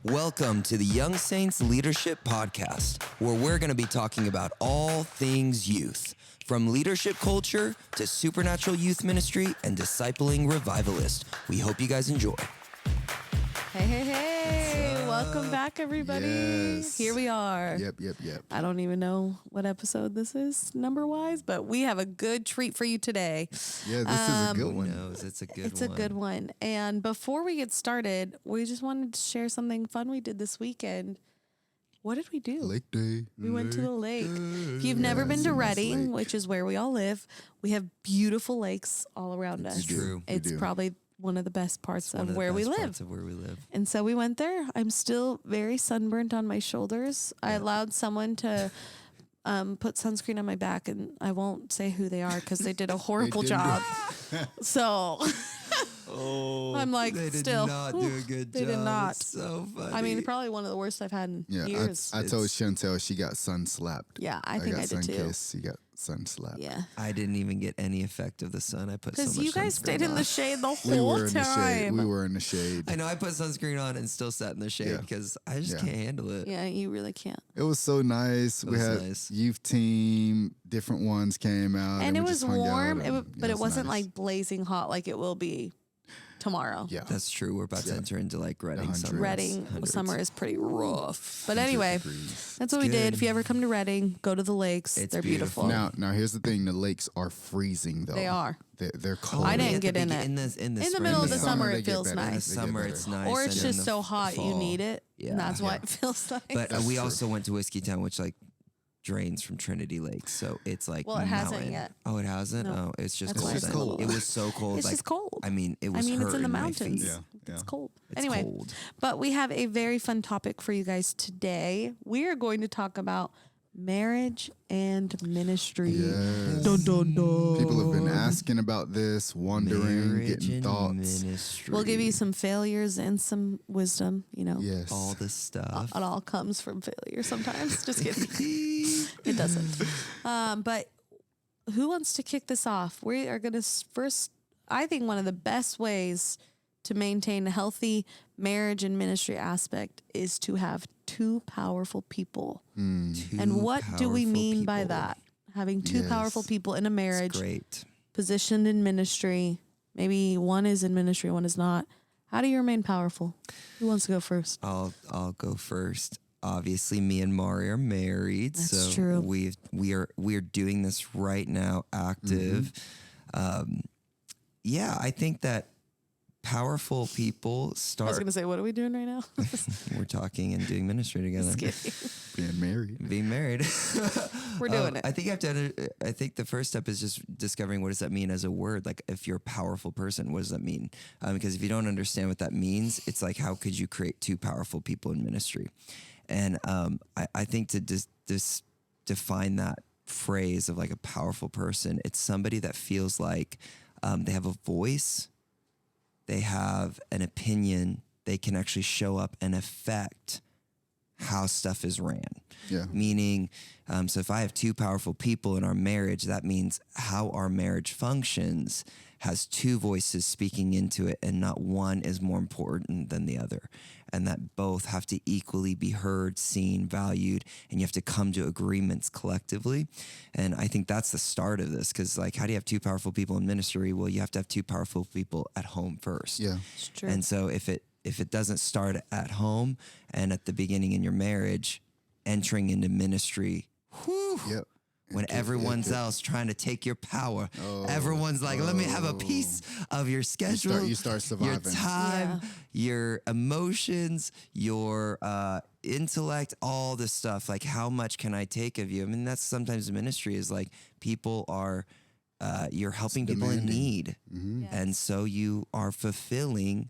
Welcome to the Young Saints Leadership Podcast, where we're going to be talking about all things youth, from leadership culture to supernatural youth ministry and discipling revivalists. We hope you guys enjoy. Hey, welcome back, everybody. Yes. Here we are. Yep. I don't even know what episode this is number-wise, but we have a good treat for you today. Yeah, this is a good one. Who knows? It's a good one. It's a good one. And before we get started, we just wanted to share something fun we did this weekend. What did we do? Lake Day. We went to the lake. If you've never been to Redding, which is where we all live, we have beautiful lakes all around us. It's true. It's probably one of the best parts of where we live. And so we went there. I'm still very sunburnt on my shoulders. I allowed someone to put sunscreen on my back, and I won't say who they are because they did a horrible job. So I'm like, they did still, not do a good they job. did not. It's so funny. I mean, probably one of the worst I've had in years. I told Chantel she got sun slapped. Yeah, I think I did too. She got sun slapped. Yeah. I didn't even get any effect of the sun. I put so much Because you guys sunscreen stayed in on. the shade the We whole were in the shade. time. We were in the shade. I know I put sunscreen on and still sat in the shade Yeah. because I just Yeah. can't handle it. Yeah, you really can't. It was so nice. We was had nice. youth team, different ones came out. And it we was just hung warm, out but it wasn't nice. like blazing hot like it will be tomorrow. Yeah. That's true. We're about to enter into like Redding hundreds. summer. Redding Hundreds. summer is pretty rough. But anyway, degrees. that's what we good. did. If you ever come to Redding, go to the lakes. It's They're beautiful. beautiful. Now here's the thing. The lakes are freezing though. They are. They're cold. I didn't At the get in it. In the In the spring, middle of yeah. the summer, they it get feels better. In the nice. They get summer, better. it's nice. Or and it's in just the so hot you fall- need it. Yeah. And that's why Yeah. it feels nice. But That's we true. also went to Whiskey Town, which like drains from Trinity Lake, so it's like Well, it hasn't mountain. yet. Oh, it hasn't. No. Oh, it's just That's cold. why it's then. cold. It was so cold. It's like, just cold. I mean, it was. it's in the hurting my mountains. feet. Yeah. It's cold. It's anyway, cold. but we have a very fun topic for you guys today. We are going to talk about marriage and ministry. Yes. Dun, dun, dun. People have been asking about this, wondering, Marriage getting and thoughts. ministry. We'll give you some failures and some wisdom, you know. Yes. all the stuff. It all comes from failure sometimes. Just kidding. It doesn't. But who wants to kick this off? We are going to first, I think one of the best ways to maintain a healthy marriage and ministry aspect is to have two powerful people. Two And what do we powerful mean by people. that? Having two Yes. powerful people in a marriage, Great. positioned in ministry. Maybe one is in ministry, one is not. How do you remain powerful? Who wants to go first? I'll go first. Obviously, me and Mari are married, That's so true. we are doing this right now, active. Yeah, I think that powerful people I was start. going to say, what are we doing right now? We're talking and doing ministry together. Just kidding. Being married. Being married. We're doing it. I think you have to. I think the first step is just discovering what does that mean as a word. Like, if you're a powerful person, what does that mean? Because if you don't understand what that means, it's like, how could you create two powerful people in ministry? And I think to define that phrase of like a powerful person, it's somebody that feels like they have a voice, they have an opinion, they can actually show up and affect how stuff is ran. Yeah. Meaning, so if I have two powerful people in our marriage, that means how our marriage functions has two voices speaking into it, and not one is more important than the other. And that both have to equally be heard, seen, valued, and you have to come to agreements collectively. And I think that's the start of this, because like, how do you have two powerful people in ministry? Well, you have to have two powerful people at home first. Yeah. It's true. And so if it doesn't start at home and at the beginning in your marriage, entering into ministry, whew, Yep. when everyone's else trying to take your power, everyone's like, let me have a piece of your schedule. You start surviving. Your time, your emotions, your intellect, all this stuff. Like, how much can I take of you? I mean, that's sometimes ministry is like, people are, you're helping people in need. And so you are fulfilling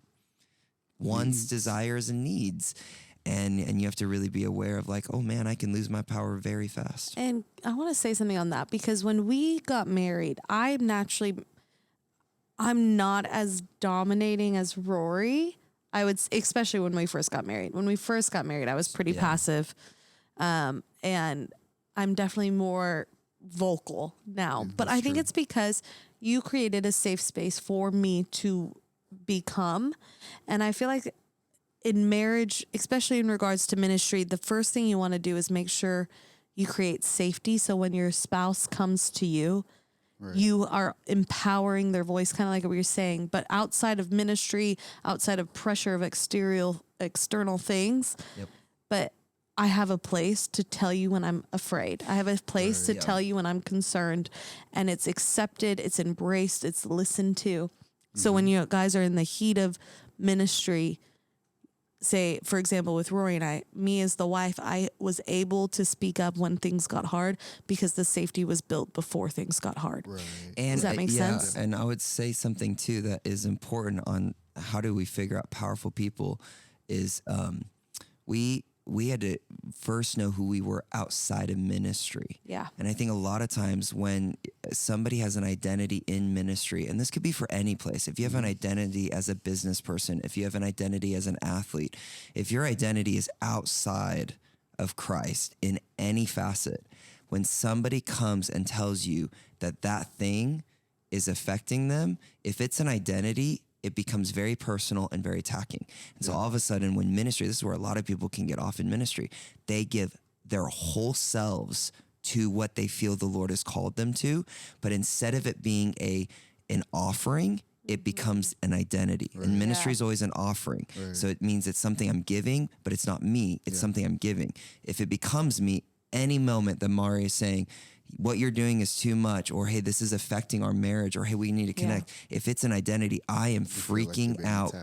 one's desires and needs. And you have to really be aware of like, oh man, I can lose my power very fast. And I want to say something on that, because when we got married, I'm not as dominating as Rory. I would, especially when we first got married. When we first got married, I was pretty passive. And I'm definitely more vocal now. But I think it's because you created a safe space for me to become. And I feel like in marriage, especially in regards to ministry, the first thing you want to do is make sure you create safety. So when your spouse comes to you, you are empowering their voice, kind of like what you're saying. But outside of ministry, outside of pressure of external things, but I have a place to tell you when I'm afraid. I have a place to tell you when I'm concerned, and it's accepted, it's embraced, it's listened to. So when you guys are in the heat of ministry, say, for example, with Rory and I, me as the wife, I was able to speak up when things got hard because the safety was built before things got hard. Right. And does that make sense? And I would say something too that is important on how do we figure out powerful people is we had to first know who we were outside of ministry. Yeah. And I think a lot of times when somebody has an identity in ministry, and this could be for any place, if you have an identity as a business person, if you have an identity as an athlete, if your identity is outside of Christ in any facet, when somebody comes and tells you that that thing is affecting them, if it's an identity, it becomes very personal and very attacking. And so all of a sudden when ministry, this is where a lot of people can get off in ministry, they give their whole selves to what they feel the Lord has called them to. But instead of it being an offering, it becomes an identity. Right. And ministry is always an offering. Right. So it means it's something I'm giving, but it's not me. It's something I'm giving. If it becomes me, any moment that Mari is saying, what you're doing is too much, or hey, this is affecting our marriage, or hey, we need to connect. Yeah. If it's an identity, I am freaking out,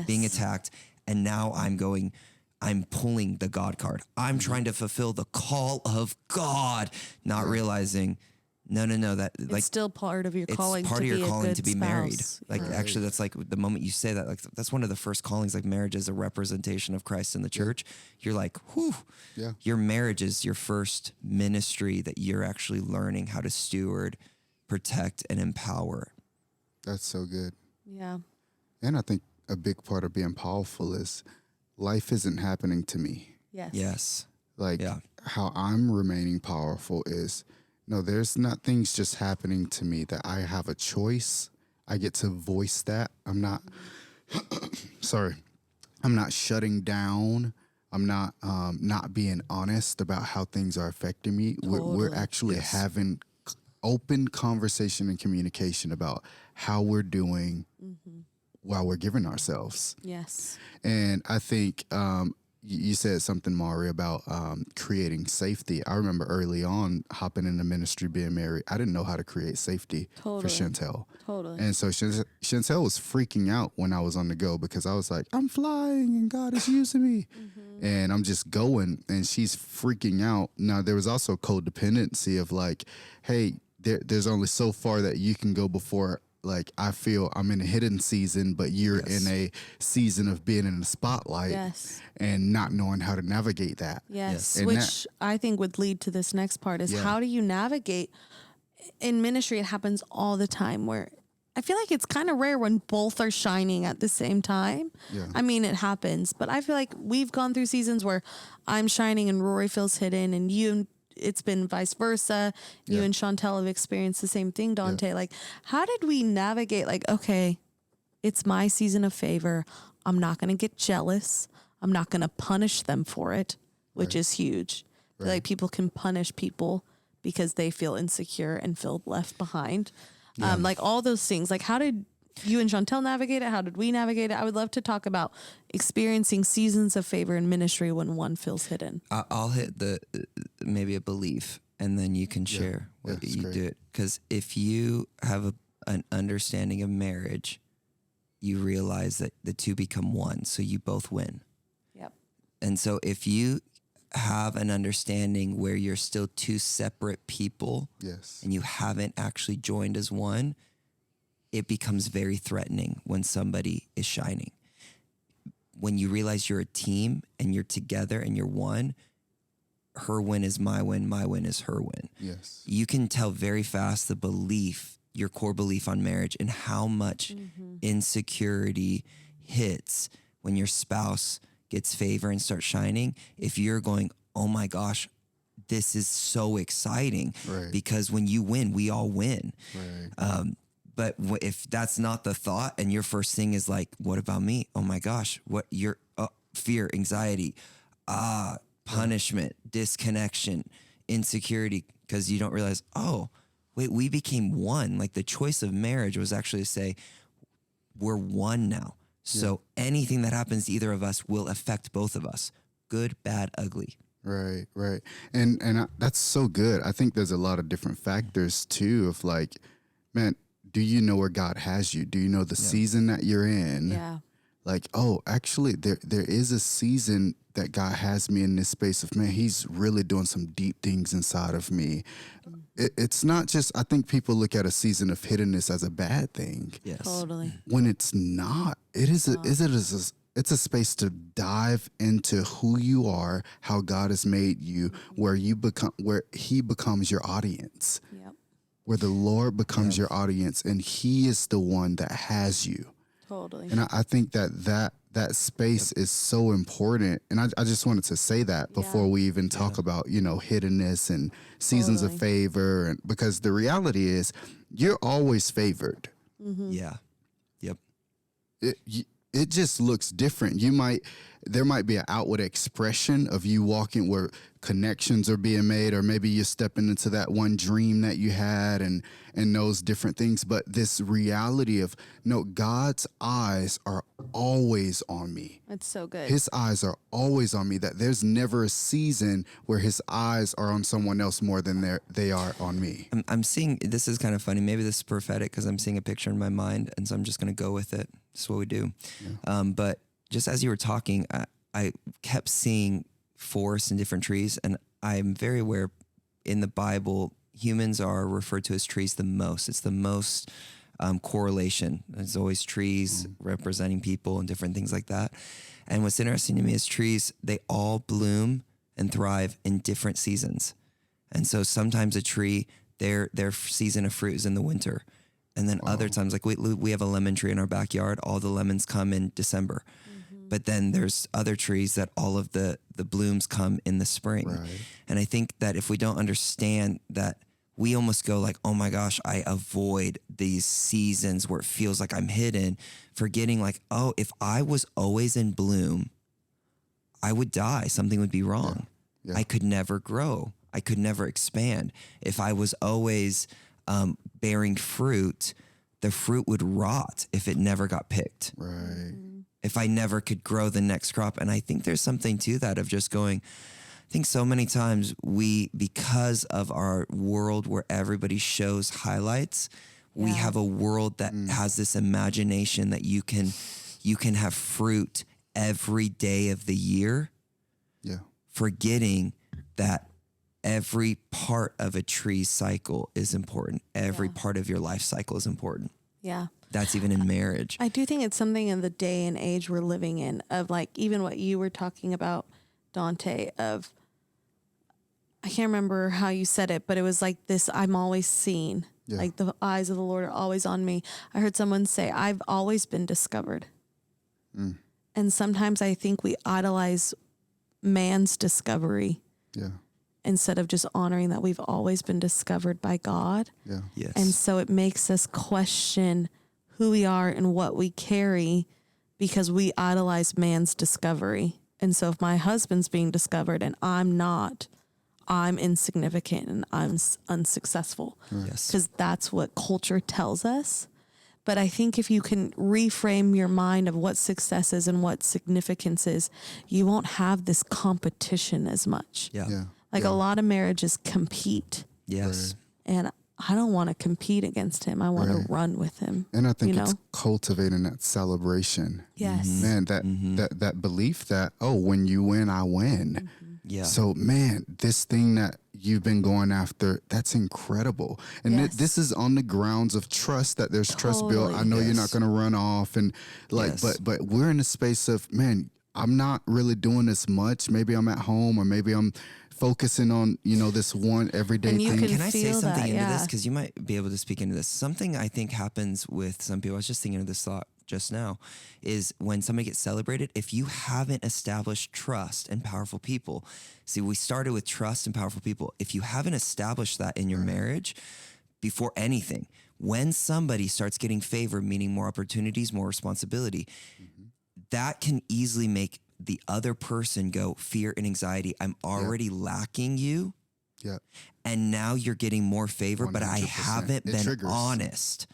being attacked. And now I'm pulling the God card. I'm trying to fulfill the call of God, not realizing, no, that it's like still part of your calling. It's part of your calling to be married. Like actually, that's like the moment you say that, like that's one of the first callings. Like marriage is a representation of Christ in the church. You're like, whew. Yeah. Your marriage is your first ministry that you're actually learning how to steward, protect, and empower. That's so good. Yeah. And I think a big part of being powerful is life isn't happening to me. Yes. Like how I'm remaining powerful is, no, there's not things just happening to me that I have a choice. I get to voice that. I'm not, I'm not shutting down. I'm not being honest about how things are affecting me. Totally. We're actually having open conversation and communication about how we're doing while we're giving ourselves. Yes. And I think you said something, Mari, about creating safety. I remember early on hopping into ministry, being married. I didn't know how to create safety for Chantel. Totally. And so Chantel was freaking out when I was on the go because I was like, I'm flying and God is using me. And I'm just going and she's freaking out. Now, there was also codependency of like, hey, there's only so far that you can go before like I feel I'm in a hidden season, but you're in a season of being in the spotlight and not knowing how to navigate that. Yes. Which I think would lead to this next part is how do you navigate in ministry? It happens all the time where I feel like it's kind of rare when both are shining at the same time. Yeah. I mean, it happens, but I feel like we've gone through seasons where I'm shining and Rory feels hidden and it's been vice versa. You and Chantel have experienced the same thing, Dante. Yeah. Like, how did we navigate? Like, okay, it's my season of favor. I'm not going to get jealous. I'm not going to punish them for it, which is huge. Like, people can punish people because they feel insecure and feel left behind. Yeah. Like all those things. Like, how did you and Chantel navigate it? How did we navigate it? I would love to talk about experiencing seasons of favor in ministry when one feels hidden. I'll hit maybe a belief, and then you can share what you do it. Because if you have an understanding of marriage, you realize that the two become one, so you both win. Yep. And so if you have an understanding where you're still two separate people, and you haven't actually joined as one, it becomes very threatening when somebody is shining. When you realize you're a team and you're together and you're one, her win is my win is her win. Yes. You can tell very fast the belief, your core belief on marriage, and how much insecurity hits when your spouse gets favor and starts shining. If you're going, oh my gosh, this is so exciting, because when you win, we all win. Right. But if that's not the thought and your first thing is like, what about me? Oh my gosh, fear, anxiety, punishment, disconnection, insecurity, because you don't realize, oh, wait, we became one. Like the choice of marriage was actually to say, we're one now. So anything that happens to either of us will affect both of us. Good, bad, ugly. Right. And that's so good. I think there's a lot of different factors too of like, man, do you know where God has you? Do you know the season that you're in? Yeah. Like, oh, actually there is a season that God has me in this space of, man, he's really doing some deep things inside of me. It's not just, I think people look at a season of hiddenness as a bad thing. Yes. Totally. When it's not. It's a space to dive into who you are, how God has made you, where he becomes your audience. Yep. Where the Lord becomes your audience and he is the one that has you. Totally. And I think that space is so important. And I just wanted to say that before we even talk about, hiddenness and seasons of favor. And because the reality is you're always favored. Mm-hmm. Yeah. Yep. It just looks different. There might be an outward expression of you walking where connections are being made, or maybe you're stepping into that one dream that you had and those different things. But this reality of, no, God's eyes are always on me. That's so good. His eyes are always on me, that there's never a season where his eyes are on someone else more than they are on me. I'm seeing, this is kind of funny. Maybe this is prophetic because I'm seeing a picture in my mind, and so I'm just going to go with it. That's what we do. Yeah. But just as you were talking, I kept seeing forests and different trees, and I'm very aware in the Bible, humans are referred to as trees the most. It's the most correlation. There's always trees representing people and different things like that. And what's interesting to me is trees, they all bloom and thrive in different seasons. And so sometimes a tree, their season of fruit is in the winter. And then other times, like we have a lemon tree in our backyard. All the lemons come in December. But then there's other trees that all of the blooms come in the spring. Right. And I think that if we don't understand that, we almost go like, oh my gosh, I avoid these seasons where it feels like I'm hidden, forgetting like, oh, if I was always in bloom, I would die. Something would be wrong. Yeah. I could never grow. I could never expand. If I was always bearing fruit, the fruit would rot if it never got picked. Right. If I never could grow the next crop. And I think there's something to that of just going, I think so many times because of our world where everybody shows highlights, we have a world that has this imagination that you can have fruit every day of the year. Yeah. Forgetting that every part of a tree's cycle is important. Every part of your life cycle is important. Yeah. That's even in marriage. I do think it's something in the day and age we're living in, of like even what you were talking about, Dante, of, I can't remember how you said it, but it was like this, I'm always seen. Yeah. Like the eyes of the Lord are always on me. I heard someone say, I've always been discovered. And sometimes I think we idolize man's discovery. Yeah. Instead of just honoring that we've always been discovered by God. Yeah. Yes. And so it makes us question who we are and what we carry because we idolize man's discovery. And so if my husband's being discovered and I'm not, I'm insignificant and I'm unsuccessful. Yes. Because that's what culture tells us. But I think if you can reframe your mind of what success is and what significance is, you won't have this competition as much. Yeah. Like a lot of marriages compete. Yes. Right. And I don't want to compete against him. I want to run with him. And I think it's cultivating that celebration. Yes. Man, that belief that, oh, when you win, I win. Yeah. So, man, this thing that you've been going after, that's incredible. And this is on the grounds of trust, that there's trust built. I know you're not going to run off and but we're in a space of, man, I'm not really doing this much. Maybe I'm at home, or maybe I'm focusing on, this one everyday thing. Can I say something into this? Because you might be able to speak into this. Something I think happens with some people, I was just thinking of this thought just now, is when somebody gets celebrated, if you haven't established trust and powerful people. See, we started with trust and powerful people. If you haven't established that in your marriage before anything, when somebody starts getting favor, meaning more opportunities, more responsibility, that can easily make the other person go, fear and anxiety, I'm already lacking you. Yeah. And now you're getting more favor, but I 100%. haven't been honest.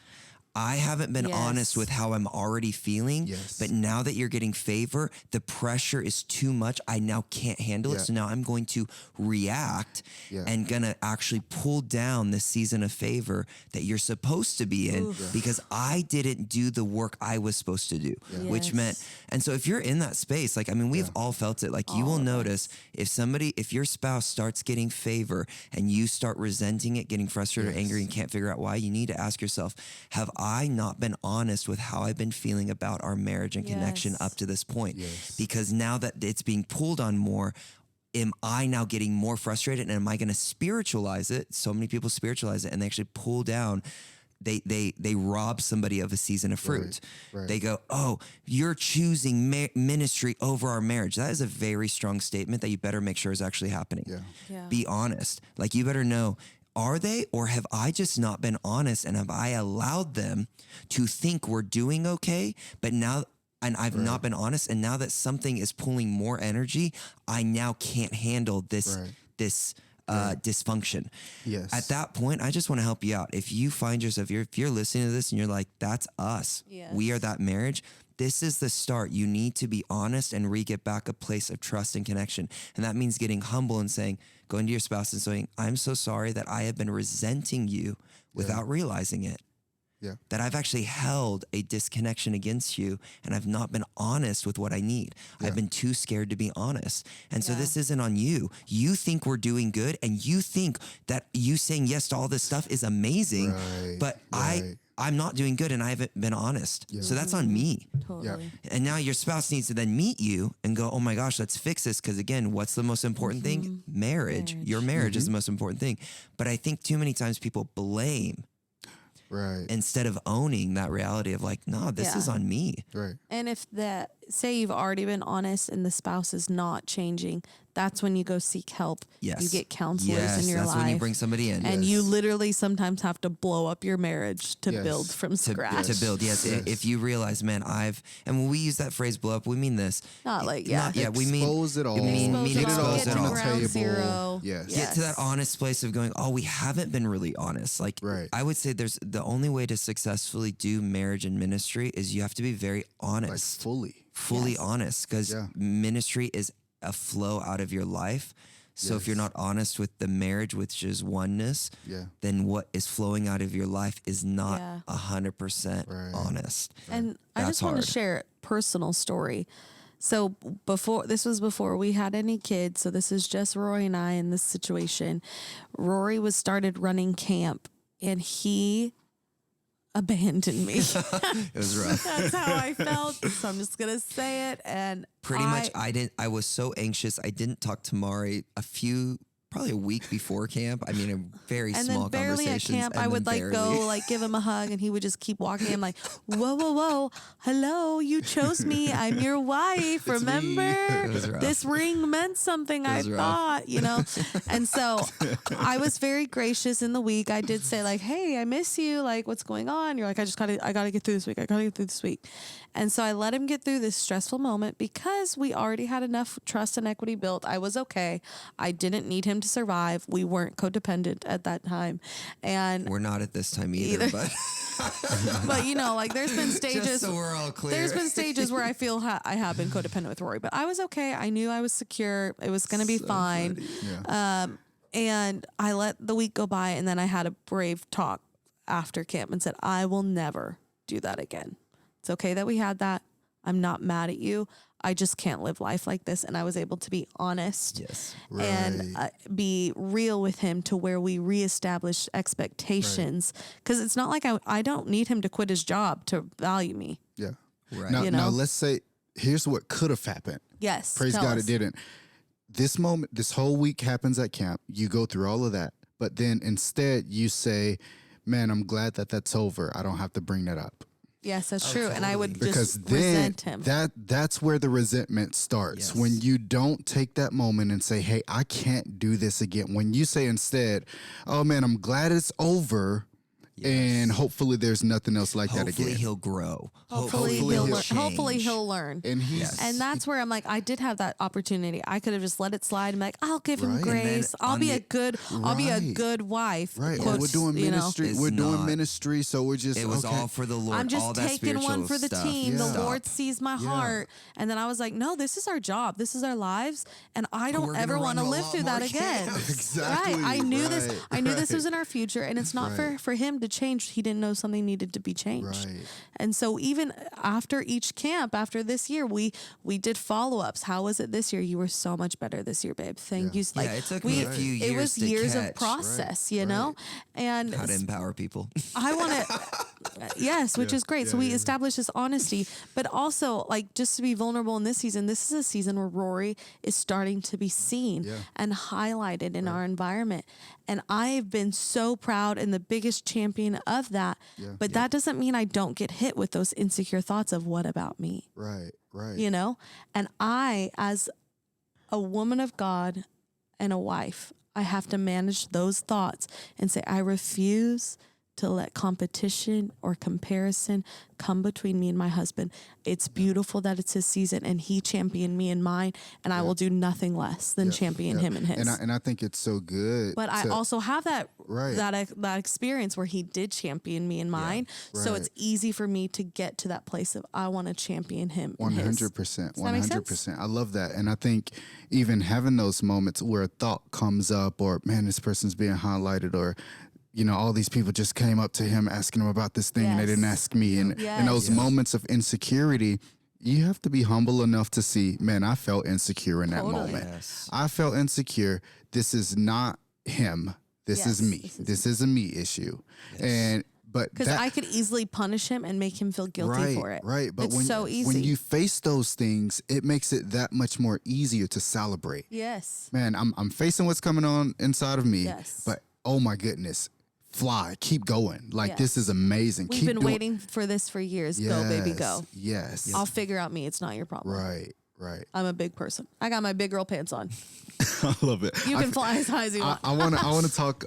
I haven't been honest with how I'm already feeling, but now that you're getting favor, the pressure is too much. I now can't handle it. So now I'm going to react and gonna actually pull down the season of favor that you're supposed to be in because I didn't do the work I was supposed to do, which meant, and so if you're in that space, like, I mean, we've all felt it, like you will notice if your spouse starts getting favor and you start resenting it, getting frustrated or angry and can't figure out why, you need to ask yourself, have I not been honest with how I've been feeling about our marriage and connection up to this point? Because now that it's being pulled on more, am I now getting more frustrated and am I going to spiritualize it? So many people spiritualize it and they actually pull down. They rob somebody of a season of fruit. They go, oh, you're choosing ministry over our marriage. That is a very strong statement that you better make sure is actually happening. Be honest. Like, you better know, are they, or have I just not been honest and have I allowed them to think we're doing okay, but now, and I've not been honest, and now that something is pulling more energy, I now can't handle this dysfunction. At that point, I just want to help you out. If you find yourself, if you're listening to this and you're like, that's us, we are that marriage, this is the start. You need to be honest and get back a place of trust and connection. And that means getting humble and saying, going to your spouse and saying, I'm so sorry that I have been resenting you without realizing it. That I've actually held a disconnection against you and I've not been honest with what I need. I've been too scared to be honest. And so this isn't on you. You think we're doing good and you think that you saying yes to all this stuff is amazing, but I'm not doing good and I haven't been honest. So that's on me. Totally. And now your spouse needs to then meet you and go, oh my gosh, let's fix this. Because again, what's the most important thing? Marriage. Your marriage is the most important thing. But I think too many times people blame instead of owning that reality of like, no, this is on me. And if say you've already been honest and the spouse is not changing, that's when you go seek help. You get counselors in your life. That's when you bring somebody in. And you literally sometimes have to blow up your marriage to build from scratch. To build, If you realize, man, and when we use that phrase blow up, we mean this. Not like, we mean expose it all. Get it all. Get to ground zero. Get to that honest place of going, oh, we haven't been really honest. Like, I would say the only way to successfully do marriage and ministry is you have to be very honest. Like fully honest, because ministry is a flow out of your life. So if you're not honest with the marriage, which is oneness, then what is flowing out of your life is not 100% honest. And I just want to share a personal story. So this was before we had any kids. So this is just Rory and I in this situation. Rory started running camp and he abandoned me. It was rough. That's how I felt. So I'm just going to say it. And pretty much I was so anxious. I didn't talk to Mari probably a week before camp. I mean, a very small conversations. And then barely at camp, I would go give him a hug and he would just keep walking. I'm like, whoa. Hello, you chose me. I'm your wife. Remember? This ring meant something, I thought, And so I was very gracious in the week. I did say like, hey, I miss you. Like, what's going on? You're like, I gotta get through this week. I gotta get through this week. And so I let him get through this stressful moment because we already had enough trust and equity built. I was okay. I didn't need him to survive. We weren't codependent at that time. And we're not at this time either. But but there's been stages. Just so we're all clear. There's been stages where I feel I have been codependent with Rory, but I was okay. I knew I was secure. It was going to be fine. And I let the week go by, and then I had a brave talk after camp and said, I will never do that again. It's okay that we had that. I'm not mad at you. I just can't live life like this. And I was able to be honest and be real with him to where we reestablished expectations. Because it's not like I don't need him to quit his job to value me. Yeah. Right. Now let's say, here's what could have happened. Yes. Praise God, it didn't. This moment, this whole week happens at camp. You go through all of that. But then instead you say, man, I'm glad that that's over. I don't have to bring that up. Yes, that's true. Totally. And I would just resent him. That's where the resentment starts. Yes. When you don't take that moment and say, hey, I can't do this again. When you say instead, oh man, I'm glad it's over. And hopefully there's nothing else like that again. Hopefully he'll grow. Hopefully he'll learn. And and that's where I'm like, I did have that opportunity. I could have just let it slide and be like, I'll give him grace. I'll be a good wife. Right. Quotes, We're doing ministry. We're doing ministry. So we're just, it was all for the Lord. I'm just taking one for the stuff. team. The Lord sees my heart. And then I was like, no, this is our job. This is our lives. And I don't ever want to live through that again. Exactly. Right. I knew this. I knew this was in our future. And it's not for him to change. He didn't know something needed to be changed. Right. And so even after each camp, after this year, we did follow-ups. How was it this year? You were so much better this year, babe. Thank you. Like, it took me a few years. It was years of process, you know? And how to empower people. I want to, yes, which is great. So we established this honesty, but also like just to be vulnerable in this season. This is a season where Rory is starting to be seen and highlighted in our environment. And I've been so proud and the biggest champion of that. But that doesn't mean I don't get hit with those insecure thoughts of what about me? Right. You know? And I, as a woman of God and a wife, I have to manage those thoughts and say, I refuse to let competition or comparison come between me and my husband. It's beautiful that it's his season and he championed me in mine, and I will do nothing less than champion him in his. And I think it's so good. But I also have that that experience where he did champion me in mine. So it's easy for me to get to that place of I want to champion him in his. 100%. 100%. I love that. And I think even having those moments where a thought comes up or, man, this person's being highlighted, or you know, all these people just came up to him asking him about this thing and they didn't ask me. And in those moments of insecurity, you have to be humble enough to see, man, I felt insecure in that moment. I felt insecure. This is not him. This is me. This is a me issue. And but because I could easily punish him and make him feel guilty for it. Right. But it's so easy. When you face those things, it makes it that much more easier to celebrate. Yes. Man, I'm facing what's coming on inside of me. Yes. But oh my goodness. Fly, keep going. Like, this is amazing. We've been waiting for this for years. Go, baby, go. Yes. I'll figure out me. It's not your problem. Right. I'm a big person. I got my big girl pants on. I love it. You can fly as high as you want. I want to talk